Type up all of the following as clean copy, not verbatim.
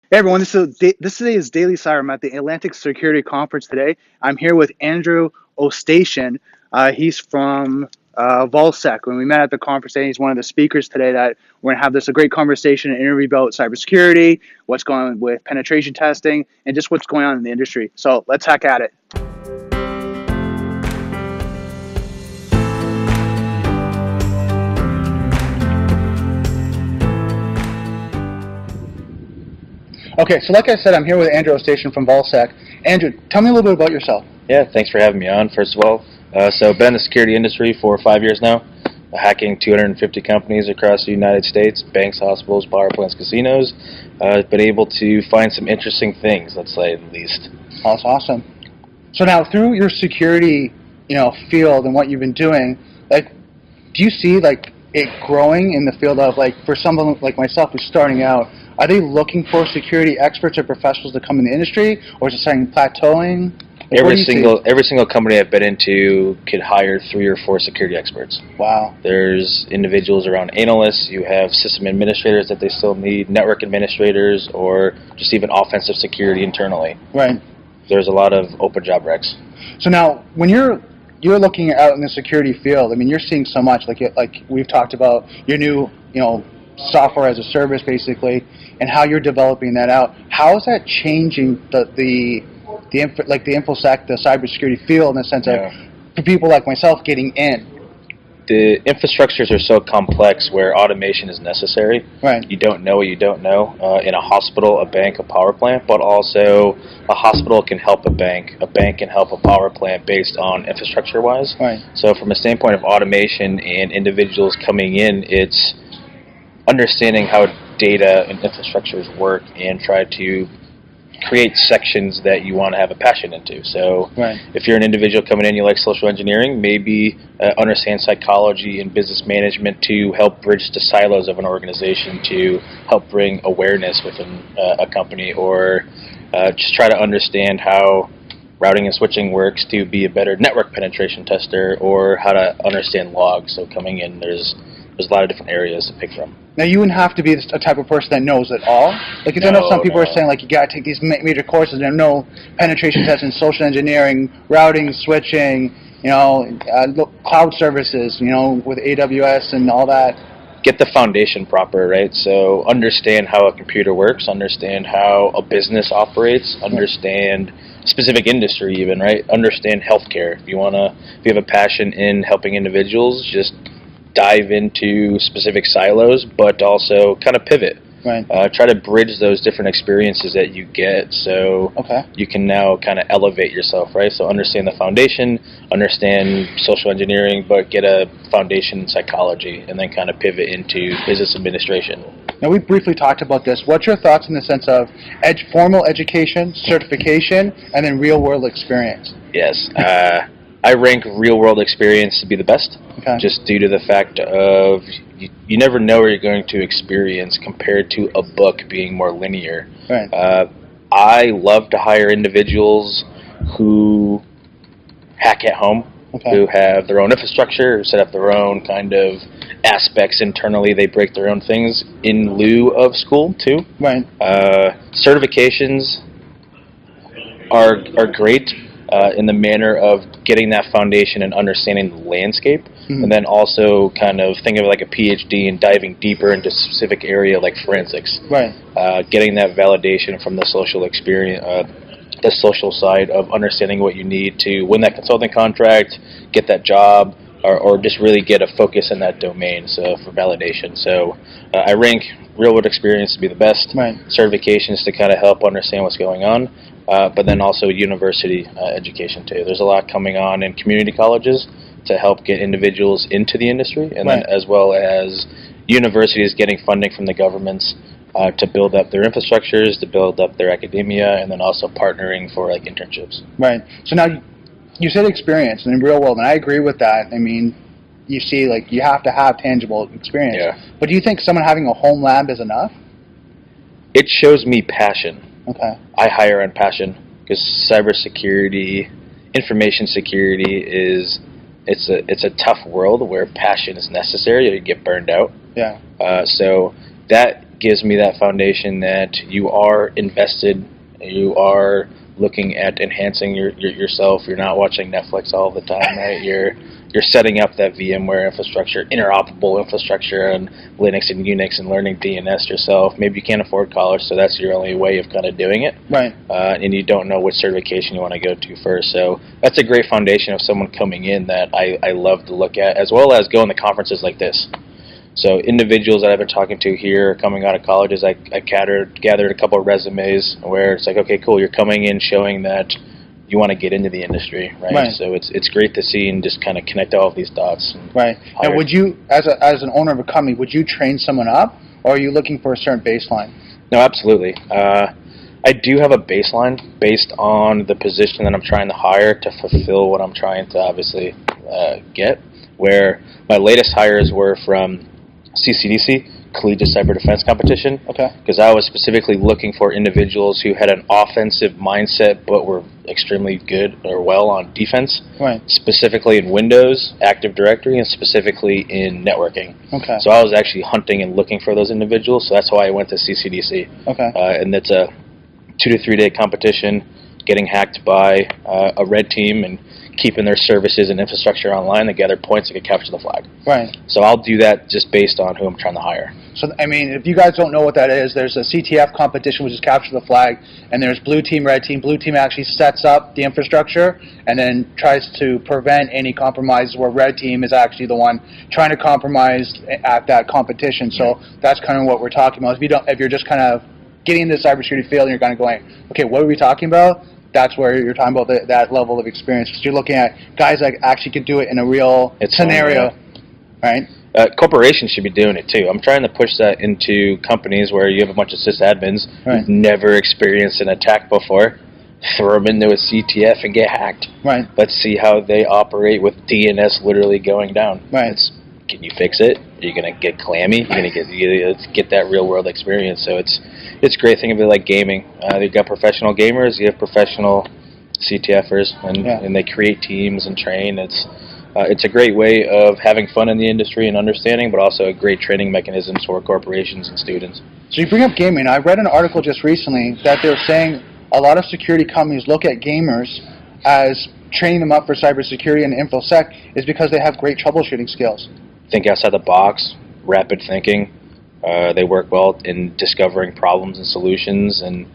Hey everyone, this today is DailyCyber. I'm at the Atlantic Security Conference today. I'm here with Andrew Ostashen. He's from VulSec. When we met at the conference today, he's one of the speakers today that we're going to have a great conversation and interview about cybersecurity, what's going on with penetration testing, and just what's going on in the industry. So let's hack at it. Okay, so like I said, I'm here with Andrew Ostashen from VulSec. Andrew, tell me a little bit about yourself. Yeah, thanks for having me on, first of all. So been in the security industry for 5 years now, hacking 250 companies across the United States, banks, hospitals, power plants, casinos. Been able to find some interesting things, let's say, at least. That's awesome. So now, through your security, field and what you've been doing, do you see it growing in the field of for someone like myself who's starting out? Are they looking for security experts or professionals to come in the industry, or is it starting plateauing? Every single company I've been into could hire 3 or 4 security experts. Wow. There's individuals around analysts. You have system administrators that they still need, network administrators, or just even offensive security internally. Right. There's a lot of open job recs. So now, when you're looking out in the security field, I mean, you're seeing so much. Like we've talked about your new, software as a service, basically, and how you're developing that out. How is that changing the InfoSec, the cybersecurity field, in the sense of for people like myself getting in? The infrastructures are so complex where automation is necessary. Right. You don't know what you don't know. In a hospital, a bank, a power plant, but also a hospital can help a bank can help a power plant based on infrastructure-wise. Right. So from a standpoint of automation and individuals coming in, it's understanding how data and infrastructures work and try to create sections that you want to have a passion into. So if you're an individual coming in, you like social engineering, maybe understand psychology and business management to help bridge the silos of an organization, to help bring awareness within a company, or just try to understand how routing and switching works to be a better network penetration tester, or how to understand logs. So coming in, there's a lot of different areas to pick from. Now, you wouldn't have to be a type of person that knows it all. Because I know some people are saying, you got to take these major courses and know penetration testing, social engineering, routing, switching, cloud services, with AWS and all that. Get the foundation proper, right? So understand how a computer works, understand how a business operates, understand specific industry even, right? Understand healthcare. If you have a passion in helping individuals, just dive into specific silos, but also kind of pivot. Right. Try to bridge those different experiences that you get, so you can now kind of elevate yourself, right? So understand the foundation, understand social engineering, but get a foundation in psychology, and then kind of pivot into business administration. Now, we briefly talked about this. What's your thoughts in the sense of formal education, certification, and then real-world experience? Yes. I rank real-world experience to be the best, just due to the fact of you never know what you're going to experience compared to a book being more linear. Right. I love to hire individuals who hack at home, who have their own infrastructure, who set up their own kind of aspects internally. They break their own things in lieu of school, too. Right. Certifications are great. In the manner of getting that foundation and understanding the landscape, and then also kind of think of it like a PhD and diving deeper into a specific area like forensics. Right. Getting that validation from the social experience, the social side of understanding what you need to win that consulting contract, get that job, or just really get a focus in that domain. So for validation. So I rank real-world experience to be the best. Right. Certifications to kind of help understand what's going on. But then also university education too. There's a lot coming on in community colleges to help get individuals into the industry, and then as well as universities getting funding from the governments to build up their infrastructures, to build up their academia, and then also partnering for internships. Right. So now you said experience in real world, and I agree with that. I mean, you see, you have to have tangible experience. Yeah. But do you think someone having a home lab is enough? It shows me passion. Okay. I hire on passion, because cybersecurity, information security it's a tough world where passion is necessary, or you get burned out. Yeah. So that gives me that foundation that you are invested, you are looking at enhancing yourself. You're not watching Netflix all the time, right? You're setting up that VMware infrastructure, interoperable infrastructure on Linux and Unix, and learning DNS yourself. Maybe you can't afford college, so that's your only way of kind of doing it. Right. And you don't know which certification you want to go to first. So that's a great foundation of someone coming in that I love to look at, as well as going to conferences like this. So individuals that I've been talking to here coming out of colleges, I gathered a couple of resumes where it's like, okay, cool, you're coming in showing that you want to get into the industry, right? So it's great to see and just kind of connect all of these dots. Right. Now, would you, as an owner of a company, would you train someone up, or are you looking for a certain baseline? No, absolutely. I do have a baseline based on the position that I'm trying to hire to fulfill what I'm trying to obviously get, where my latest hires were from CCDC, Collegiate Cyber Defense Competition, because I was specifically looking for individuals who had an offensive mindset but were extremely good or well on defense, specifically in Windows, Active Directory, and specifically in networking. So I was actually hunting and looking for those individuals, so that's why I went to CCDC. And it's a 2 to 3 day competition, getting hacked by a red team and keeping their services and infrastructure online to gather points to get capture the flag. So I'll do that just based on who I'm trying to hire. So, I mean, if you guys don't know what that is, there's a CTF competition, which is capture the flag, and there's blue team, red team. Blue team actually sets up the infrastructure and then tries to prevent any compromises, where red team is actually the one trying to compromise at that competition. So that's kind of what we're talking about. If you're just kind of getting into the cybersecurity field and you're kind of going, okay, what are we talking about? That's where you're talking about that level of experience, because you're looking at guys that actually could do it in a real scenario, right? Corporations should be doing it too. I'm trying to push that into companies where you have a bunch of sysadmins who've never experienced an attack before. Throw them into a CTF and get hacked. Let's see how they operate with DNS literally going down. Can you fix it? Are you going to get clammy? You're going to get that real world experience. So it's a great thing of it, like gaming. You've got professional gamers, you have professional CTFers, and they create teams and train. It's a great way of having fun in the industry and understanding, but also a great training mechanism for corporations and students. So you bring up gaming. I read an article just recently that they're saying a lot of security companies look at gamers as training them up for cybersecurity and InfoSec is because they have great troubleshooting skills. Think outside the box, rapid thinking. They work well in discovering problems and solutions, and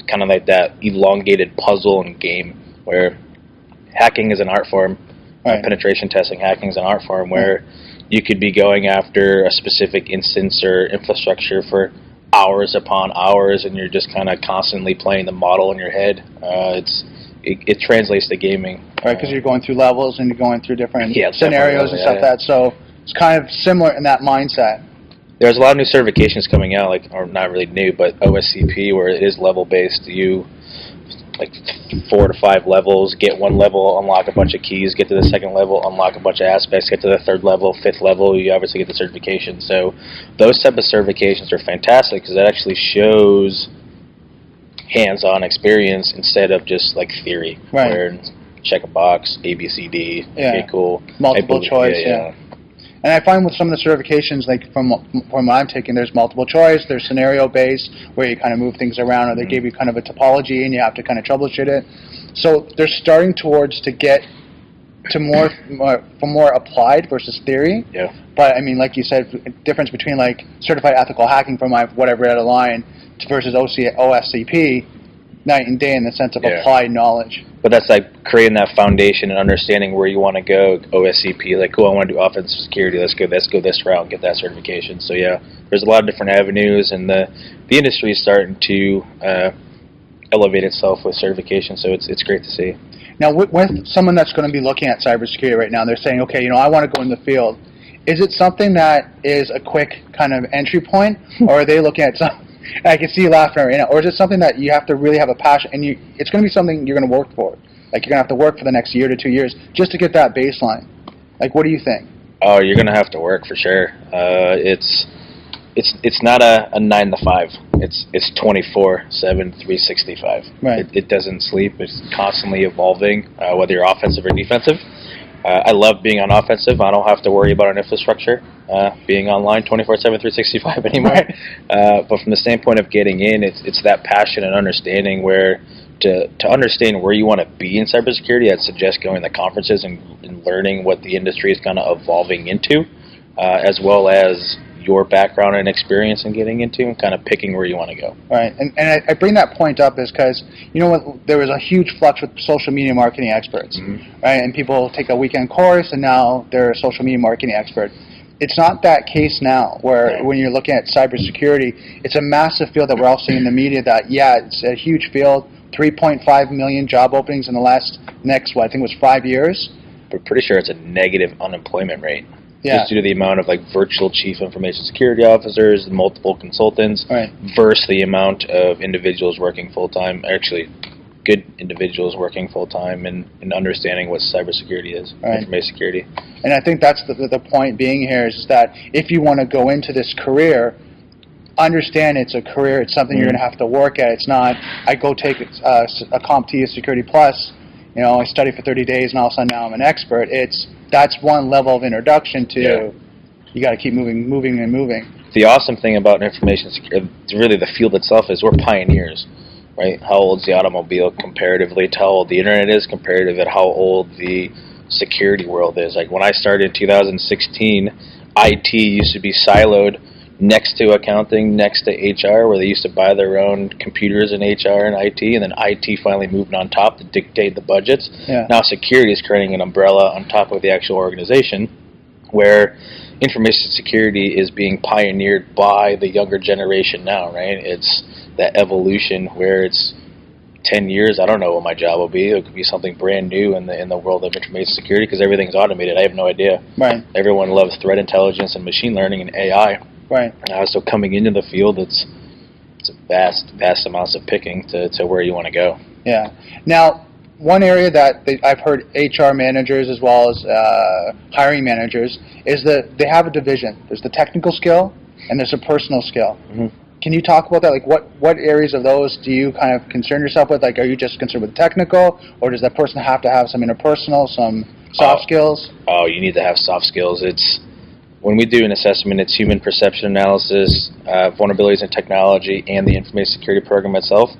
kind of like that elongated puzzle and game, where hacking is an art form. Penetration testing, hacking is an art form where you could be going after a specific instance or infrastructure for hours upon hours, and you're just kind of constantly playing the model in your head. It translates to gaming. Because you're going through levels and you're going through different scenarios and stuff like that. So it's kind of similar in that mindset. There's a lot of new certifications coming out, or not really new, but OSCP, where it is level-based. You, 4 to 5 levels, get 1 level, unlock a bunch of keys, get to the 2nd level, unlock a bunch of aspects, get to the 3rd level, 5th level, you obviously get the certification. So those type of certifications are fantastic because that actually shows hands-on experience instead of just theory, where check a box, A, B, C, D, okay, cool. Multiple choice, And I find with some of the certifications, from what I'm taking, there's multiple choice, there's scenario-based, where you kind of move things around, or they give you kind of a topology, and you have to kind of troubleshoot it. So they're starting towards to get to more applied versus theory. But, I mean, like you said, difference between, certified ethical hacking from what I've read online versus OSCP, night and day in the sense of applied knowledge. But that's creating that foundation and understanding where you want to go. OSCP, cool, I want to do offensive security. Let's go this route and get that certification. So there's a lot of different avenues, and the industry is starting to elevate itself with certification. So it's great to see. Now, with someone that's going to be looking at cybersecurity right now, they're saying, okay, I want to go in the field. Is it something that is a quick kind of entry point, or are they looking at something? I can see you laughing right now. Or is it something that you have to really have a passion, and it's going to be something you're going to work for? You're going to have to work for the next year to 2 years just to get that baseline. What do you think? Oh, you're going to have to work for sure. It's not a 9 to 5. It's 24/7, 365. It doesn't sleep. It's constantly evolving, whether you're offensive or defensive. I love being on offensive. I don't have to worry about an infrastructure being online 24/7, 365 anymore. Right. But from the standpoint of getting in, it's that passion and understanding where to understand where you want to be in cybersecurity, I'd suggest going to conferences and learning what the industry is kind of evolving into, as well as your background and experience in getting into and kind of picking where you want to go. Right, and I bring that point up is because, you know what, there was a huge flux with social media marketing experts, right? And people take a weekend course and now they're a social media marketing expert. It's not that case now where when you're looking at cybersecurity, it's a massive field that we're all seeing in the media that, yeah, it's a huge field, 3.5 million job openings in the I think it was 5 years. But pretty sure it's a negative unemployment rate. Yeah. Just due to the amount of virtual chief information security officers, multiple consultants, right, versus the amount of individuals working full-time, actually good individuals working full-time and understanding what cybersecurity is, right, information security. And I think that's the point being here is that if you want to go into this career, understand it's a career, it's something you're going to have to work at. It's not, I go take a CompTIA Security Plus, I study for 30 days and all of a sudden now I'm an expert. That's one level of introduction to, you got to keep moving. The awesome thing about information security, really the field itself, is we're pioneers, right? How old is the automobile comparatively to how old the internet is comparative to how old the security world is? When I started in 2016, IT used to be siloed next to accounting, next to HR, where they used to buy their own computers in HR and IT, and then IT finally moved on top to dictate the budgets. Yeah. Now security is creating an umbrella on top of the actual organization, where information security is being pioneered by the younger generation now, right? It's that evolution where it's 10 years, I don't know what my job will be. It could be something brand new in the world of information security because everything's automated. I have no idea. Right. Everyone loves threat intelligence and machine learning and AI. Right. So coming into the field, it's a vast amounts of picking to where you want to go. Yeah. Now, one area that I've heard HR managers as well as hiring managers is that they have a division. There's the technical skill and there's a personal skill. Mm-hmm. Can you talk about that? What areas of those do you kind of concern yourself with? Are you just concerned with the technical, or does that person have to have some interpersonal, some soft skills? Oh, you need to have soft skills. When we do an assessment, it's human perception analysis, vulnerabilities in technology, and the information security program itself.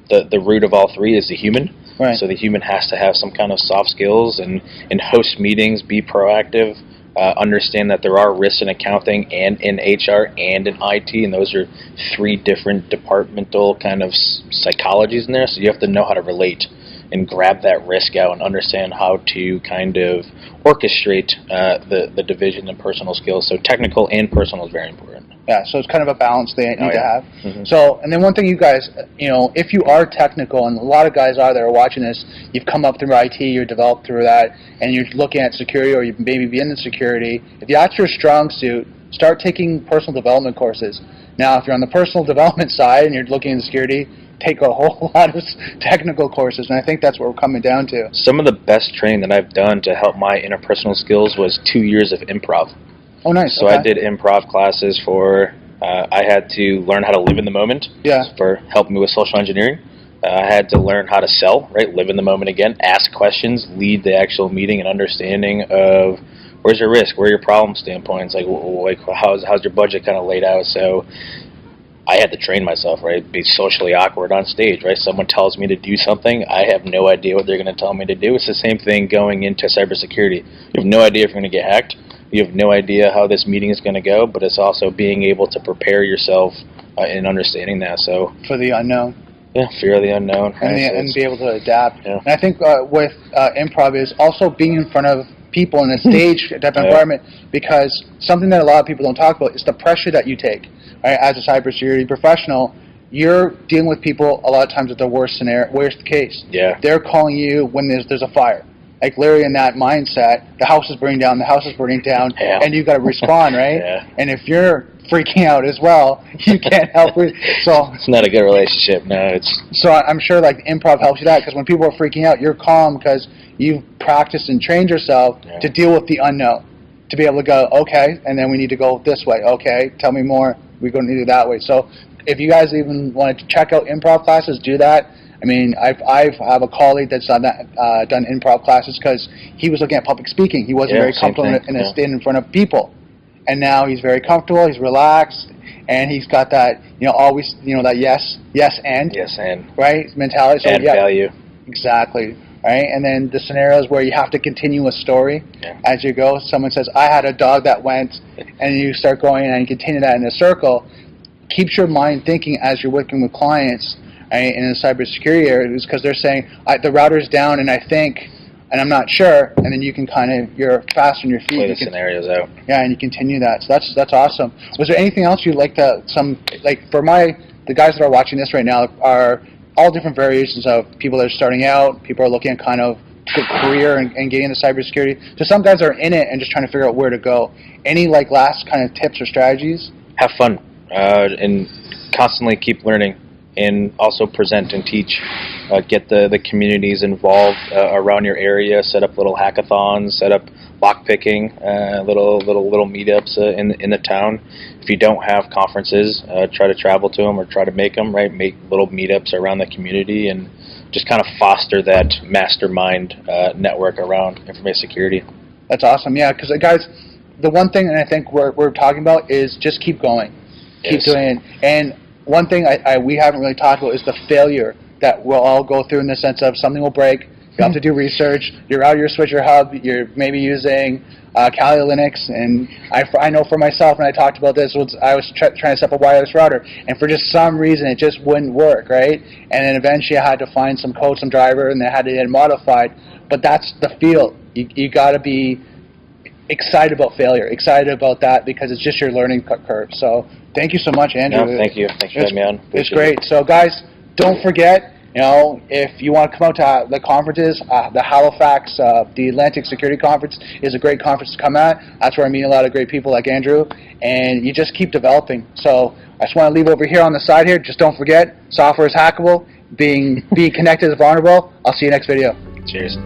The root of all three is the human. Right. So the human has to have some kind of soft skills and host meetings, be proactive, understand that there are risks in accounting and in HR and in IT, and those are three different departmental kind of psychologies in there. So you have to know how to relate and grab that risk out and understand how to kind of orchestrate the division and personal skills. So technical and personal is very important. Yeah, so it's kind of a balance they need to have. Mm-hmm. So, and then one thing you guys, if you are technical, and a lot of guys are that are watching this, you've come up through IT, you're developed through that, and you're looking at security, or you maybe be in the security. If that's your strong suit, start taking personal development courses. Now, if you're on the personal development side and you're looking at security, take a whole lot of technical courses, and I think that's what we're coming down to. Some of the best training that I've done to help my interpersonal skills was 2 years of improv. Oh, nice. So okay. I did improv classes for, I had to learn how to live in the moment for helping me with social engineering. I had to learn how to sell, right? Live in the moment again, ask questions, lead the actual meeting and understanding of where's your risk, where are your problem standpoints, how's your budget kind of laid out. So I had to train myself, right? Be socially awkward on stage, right? Someone tells me to do something, I have no idea what they're going to tell me to do. It's the same thing going into cybersecurity. You have no idea if you're going to get hacked. You have no idea how this meeting is going to go, but it's also being able to prepare yourself in understanding that. So for the unknown. Yeah, fear of the unknown. And be able to adapt. Yeah. And I think with improv is also being in front of people in a stage type of environment, because something that a lot of people don't talk about is the pressure that you take. Right? As a cybersecurity professional, you're dealing with people a lot of times at the worst case. Yeah. They're calling you when there's a fire. Like Larry, in that mindset, the house is burning down, and you've got to respond, right? Yeah. And if you're freaking out as well, you can't help it. So it's not a good relationship. No, So I'm sure improv helps you that, because when people are freaking out, you're calm because you've practiced and trained yourself to deal with the unknown, to be able to go, okay, and then we need to go this way. Okay, tell me more. We're going to do it that way. So if you guys even want to check out improv classes, do that. I mean, I have a colleague that's done improv classes because he was looking at public speaking. He wasn't very comfortable standing in front of people, and now he's very comfortable. He's relaxed, and he's got that always that yes and right mentality. So, and value. Exactly. Right, and then the scenarios where you have to continue a story as you go. Someone says, "I had a dog that went," and you start going and you continue that in a circle. Keeps your mind thinking as you're working with clients, right, in the cybersecurity area, because they're saying the router's down, and I think, and I'm not sure, and then you can you're fast on your feet. Play the scenarios out. Yeah, and you continue that. So that's awesome. Was there anything else you'd like to for the guys that are watching this right now are all different variations of people that are starting out, people are looking at kind of career and getting into cybersecurity. So some guys are in it and just trying to figure out where to go. Any last kind of tips or strategies? Have fun and constantly keep learning, and also present and teach. Get the communities involved around your area. Set up little hackathons. Set up lockpicking, little meetups in the town. If you don't have conferences, try to travel to them or try to make them. Right, make little meetups around the community and just kind of foster that mastermind network around information security. That's awesome. Yeah, because guys, the one thing, and I think we're talking about is just keep going, keep doing it. And one thing we haven't really talked about is the failure that we'll all go through in the sense of something will break. You have to do research. You're out of your switcher hub. You're maybe using Kali Linux, and I know for myself when I talked about this, I was trying to set up a wireless router, and for just some reason it just wouldn't work, right? And then eventually I had to find some code, some driver, and then had to get it modified. But that's the field. You got to be excited about failure, excited about that, because it's just your learning curve. So thank you so much, Andrew. No, thank you. Thanks for having me on. It's great. So guys, don't forget, if you want to come out to the conferences, the Halifax, the Atlantic Security Conference is a great conference to come at. That's where I meet a lot of great people like Andrew, and you just keep developing. So I just want to leave over here on the side here. Just don't forget, software is hackable. Being connected is vulnerable. I'll see you next video. Cheers.